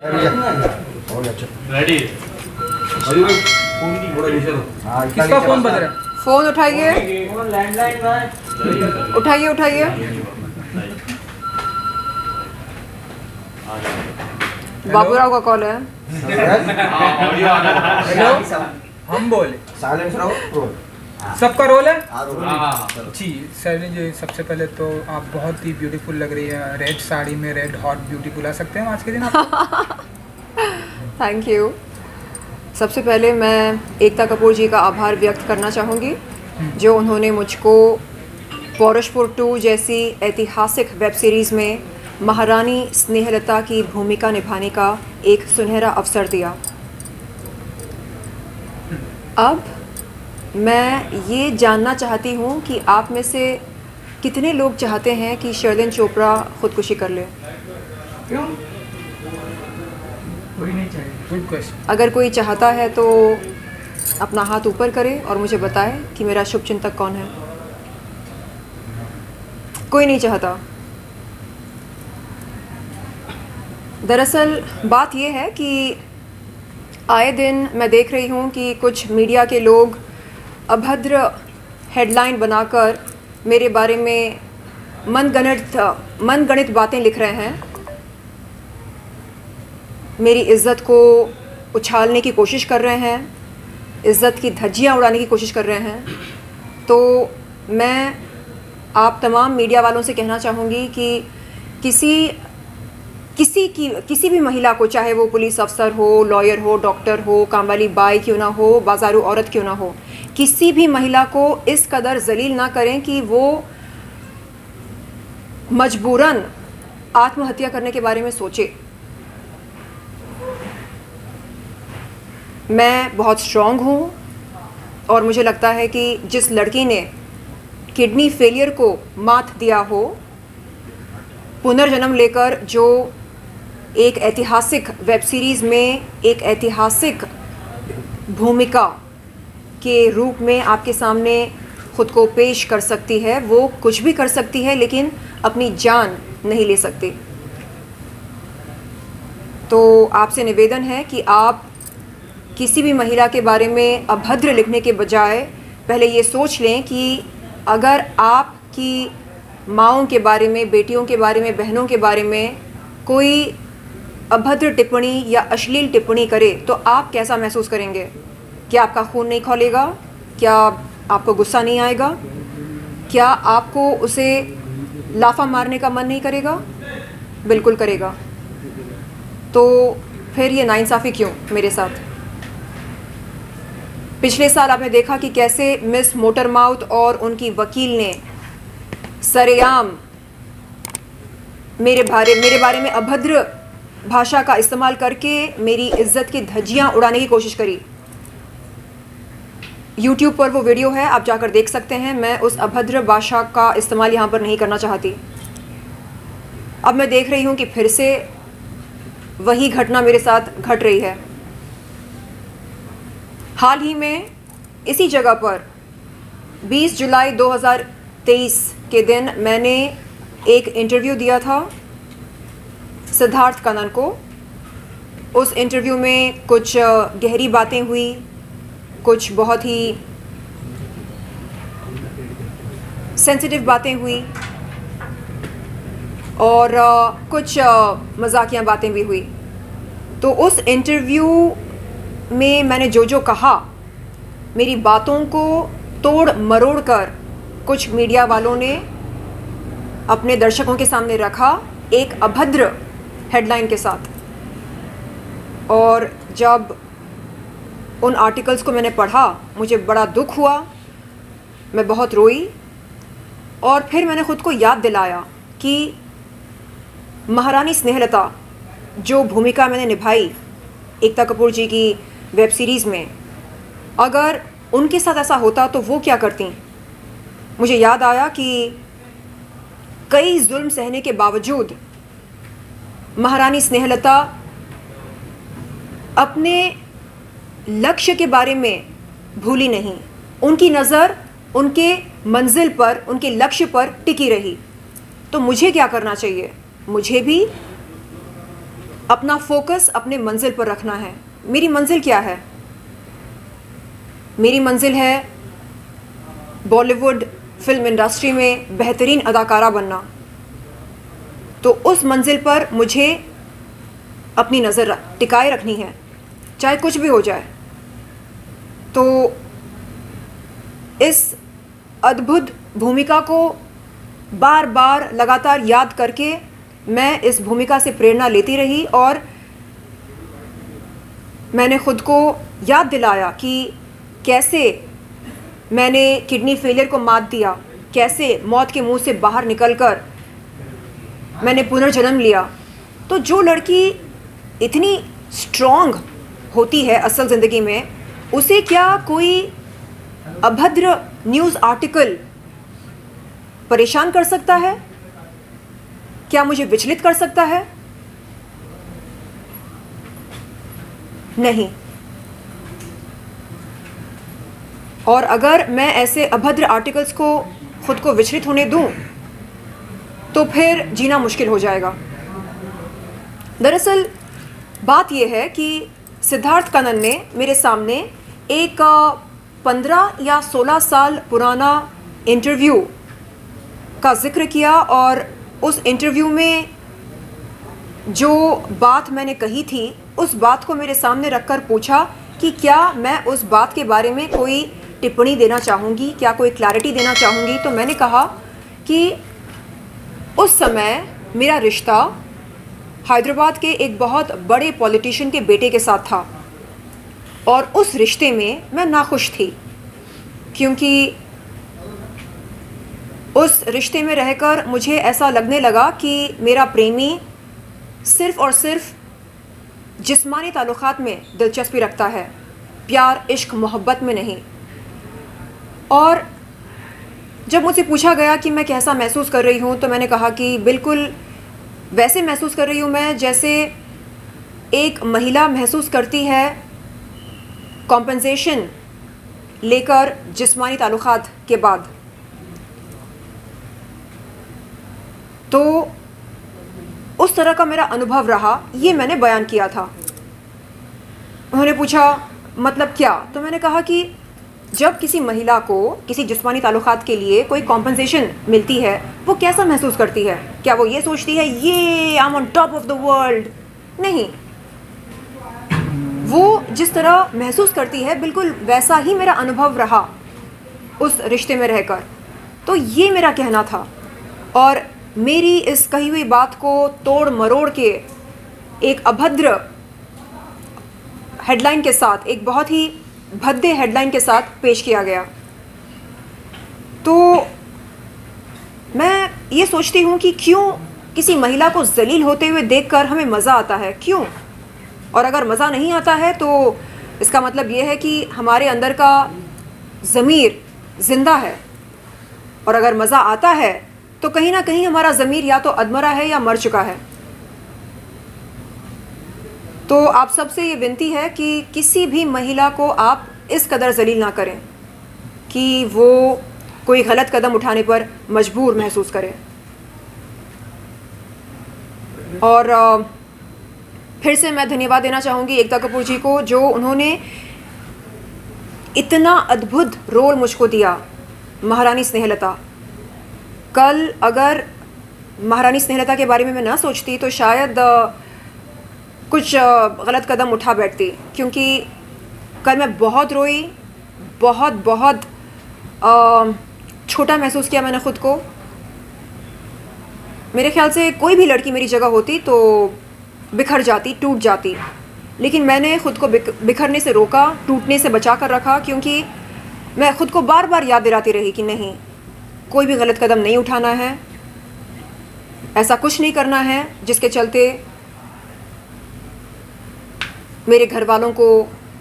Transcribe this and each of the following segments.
Ready. किसका phone बज रहा है? फोन उठाइए, उठाइए उठाइए। बाबूराव का कॉल है। हेलो, हम बोले साइलेंस रहो, रोल। सबका रोल है हाँ। जी। शैलिन जी, सबसे पहले तो आप बहुत ही ब्यूटीफुल लग रही है रेड साड़ी में। रेड हॉट ब्यूटी बुला सकते हैं हम आज के दिन आप? Thank you. सबसे पहले मैं एकता कपूर जी का आभार व्यक्त करना चाहूँगी जो उन्होंने मुझको पौरुषपुर 2 जैसी ऐतिहासिक वेब सीरीज़ में महारानी स्नेहलता की भूमिका निभाने का एक सुनहरा अवसर दिया। अब मैं ये जानना चाहती हूँ कि आप में से कितने लोग चाहते हैं कि शर्लिन चोपड़ा खुदकुशी कर ले। क्यों? कोई नहीं चाहिए। Good question. अगर कोई चाहता है तो अपना हाथ ऊपर करे और मुझे बताए कि मेरा शुभचिंतक कौन है। कोई नहीं चाहता। दरअसल बात यह है कि आए दिन मैं देख रही हूँ कि कुछ मीडिया के लोग अभद्र हेडलाइन बनाकर मेरे बारे में मनगढ़ंत बातें लिख रहे हैं, मेरी इज़्ज़त को उछालने की कोशिश कर रहे हैं, इज़्ज़त की धज्जियाँ उड़ाने की कोशिश कर रहे हैं। तो मैं आप तमाम मीडिया वालों से कहना चाहूँगी कि किसी भी महिला को, चाहे वो पुलिस अफसर हो, लॉयर हो, डॉक्टर हो, काम वाली बाई क्यों ना हो, बाजारू औरत क्यों ना हो, किसी भी महिला को इस कदर जलील ना करें कि वो मजबूरन आत्महत्या करने के बारे में सोचे। मैं बहुत स्ट्रॉन्ग हूँ और मुझे लगता है कि जिस लड़की ने किडनी फेलियर को मात दिया हो, पुनर्जन्म लेकर जो एक ऐतिहासिक वेब सीरीज़ में एक ऐतिहासिक भूमिका के रूप में आपके सामने ख़ुद को पेश कर सकती है, वो कुछ भी कर सकती है लेकिन अपनी जान नहीं ले सकती। तो आपसे निवेदन है कि आप किसी भी महिला के बारे में अभद्र लिखने के बजाय पहले ये सोच लें कि अगर आपकी माँओं के बारे में, बेटियों के बारे में, बहनों के बारे में कोई अभद्र टिप्पणी या अश्लील टिप्पणी करे तो आप कैसा महसूस करेंगे? क्या आपका खून नहीं खौलेगा? क्या आपको गुस्सा नहीं आएगा? क्या आपको उसे लाफा मारने का मन नहीं करेगा? बिल्कुल करेगा। तो फिर ये नाइंसाफ़ी क्यों मेरे साथ? पिछले साल आपने देखा कि कैसे मिस मोटरमाउथ और उनकी वकील ने सरेआम मेरे बारे में अभद्र भाषा का इस्तेमाल करके मेरी इज्जत की धज्जियां उड़ाने की कोशिश करी। YouTube पर वो वीडियो है, आप जाकर देख सकते हैं। मैं उस अभद्र भाषा का इस्तेमाल यहाँ पर नहीं करना चाहती। अब मैं देख रही हूँ कि फिर से वही घटना मेरे साथ घट रही है। हाल ही में इसी जगह पर 20 जुलाई 2023 के दिन मैंने एक इंटरव्यू दिया था सिद्धार्थ कनन को। उस इंटरव्यू में कुछ गहरी बातें हुई, कुछ बहुत ही सेंसिटिव बातें हुई और कुछ मजाकिया बातें भी हुई। तो उस इंटरव्यू में मैंने जो कहा, मेरी बातों को तोड़ मरोड़ कर कुछ मीडिया वालों ने अपने दर्शकों के सामने रखा एक अभद्र हेडलाइन के साथ। और जब उन आर्टिकल्स को मैंने पढ़ा मुझे बड़ा दुख हुआ, मैं बहुत रोई और फिर मैंने ख़ुद को याद दिलाया कि महारानी स्नेहलता जो भूमिका मैंने निभाई एकता कपूर जी की वेब सीरीज़ में, अगर उनके साथ ऐसा होता तो वो क्या करती। मुझे याद आया कि कई जुल्म सहने के बावजूद महारानी स्नेहलता अपने लक्ष्य के बारे में भूली नहीं। उनकी नज़र उनके मंजिल पर, उनके लक्ष्य पर टिकी रही। तो मुझे क्या करना चाहिए? मुझे भी अपना फोकस अपने मंजिल पर रखना है। मेरी मंजिल क्या है? मेरी मंजिल है बॉलीवुड फिल्म इंडस्ट्री में बेहतरीन अदाकारा बनना। तो उस मंजिल पर मुझे अपनी नज़र टिकाए रखनी है, चाहे कुछ भी हो जाए। तो इस अद्भुत भूमिका को बार बार लगातार याद करके मैं इस भूमिका से प्रेरणा लेती रही और मैंने खुद को याद दिलाया कि कैसे मैंने किडनी फेलियर को मात दिया, कैसे मौत के मुंह से बाहर निकलकर मैंने पुनर्जन्म लिया। तो जो लड़की इतनी स्ट्रॉन्ग होती है असल ज़िंदगी में, उसे क्या कोई अभद्र न्यूज़ आर्टिकल परेशान कर सकता है? क्या मुझे विचलित कर सकता है? नहीं। और अगर मैं ऐसे अभद्र आर्टिकल्स को खुद को विचलित होने दूं तो फिर जीना मुश्किल हो जाएगा। दरअसल बात यह है कि सिद्धार्थ कनन ने मेरे सामने एक 15 या 16 साल पुराना इंटरव्यू का जिक्र किया और उस इंटरव्यू में जो बात मैंने कही थी उस बात को मेरे सामने रखकर पूछा कि क्या मैं उस बात के बारे में कोई टिप्पणी देना चाहूँगी, क्या कोई क्लैरिटी देना चाहूँगी। तो मैंने कहा कि उस समय मेरा रिश्ता हैदराबाद के एक बहुत बड़े पॉलिटिशियन के बेटे के साथ था और उस रिश्ते में मैं नाखुश थी, क्योंकि उस रिश्ते में रहकर मुझे ऐसा लगने लगा कि मेरा प्रेमी सिर्फ़ और सिर्फ जिस्मानी ताल्लुक़ात में दिलचस्पी रखता है, प्यार इश्क मोहब्बत में नहीं। और जब मुझसे पूछा गया कि मैं कैसा महसूस कर रही हूँ तो मैंने कहा कि बिल्कुल वैसे महसूस कर रही हूँ मैं जैसे एक महिला महसूस करती है कॉम्पेंसेशन लेकर जिस्मानी ताल्लुक़ात के बाद। तो उस तरह का मेरा अनुभव रहा, ये मैंने बयान किया था। उन्होंने पूछा मतलब क्या? तो मैंने कहा कि जब किसी महिला को किसी जिस्मानी ताल्लुक़ात के लिए कोई कॉम्पेंसेशन मिलती है वो कैसा महसूस करती है? क्या वो ये सोचती है ये I am on top of the world? नहीं, वो जिस तरह महसूस करती है बिल्कुल वैसा ही मेरा अनुभव रहा उस रिश्ते में रहकर। तो ये मेरा कहना था और मेरी इस कही हुई बात को तोड़ मरोड़ के एक अभद्र हेडलाइन के साथ, एक बहुत ही भद्दे हेडलाइन के साथ पेश किया गया। तो मैं ये सोचती हूँ कि क्यों किसी महिला को जलील होते हुए देखकर हमें मज़ा आता है, क्यों? और अगर मज़ा नहीं आता है तो इसका मतलब ये है कि हमारे अंदर का ज़मीर ज़िंदा है, और अगर मज़ा आता है तो कहीं ना कहीं हमारा ज़मीर या तो अधमरा है या मर चुका है। तो आप सबसे ये विनती है कि किसी भी महिला को आप इस कदर जलील ना करें कि वो कोई गलत कदम उठाने पर मजबूर महसूस करे। और फिर से मैं धन्यवाद देना चाहूँगी एकता कपूर जी को, जो उन्होंने इतना अद्भुत रोल मुझको दिया, महारानी स्नेहलता। कल अगर महारानी स्नेहलता के बारे में मैं ना सोचती तो शायद कुछ गलत कदम उठा बैठती, क्योंकि कल मैं बहुत रोई, बहुत छोटा महसूस किया मैंने ख़ुद को। मेरे ख़्याल से कोई भी लड़की मेरी जगह होती तो बिखर जाती, टूट जाती, लेकिन मैंने ख़ुद को बिखरने से रोका, टूटने से बचा कर रखा, क्योंकि मैं ख़ुद को बार बार याद दिलाती रही कि नहीं, कोई भी गलत कदम नहीं उठाना है, ऐसा कुछ नहीं करना है जिसके चलते मेरे घर वालों को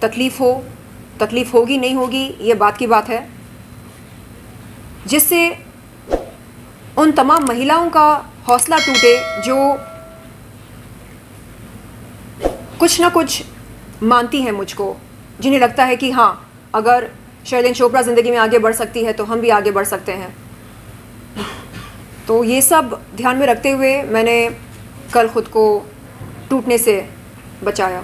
तकलीफ़ होगी नहीं होगी ये बात की बात है, जिससे उन तमाम महिलाओं का हौसला टूटे जो कुछ ना कुछ मानती हैं मुझको, जिन्हें लगता है कि हाँ, अगर शर्लिन चोपड़ा ज़िंदगी में आगे बढ़ सकती है तो हम भी आगे बढ़ सकते हैं। तो ये सब ध्यान में रखते हुए मैंने कल ख़ुद को टूटने से बचाया।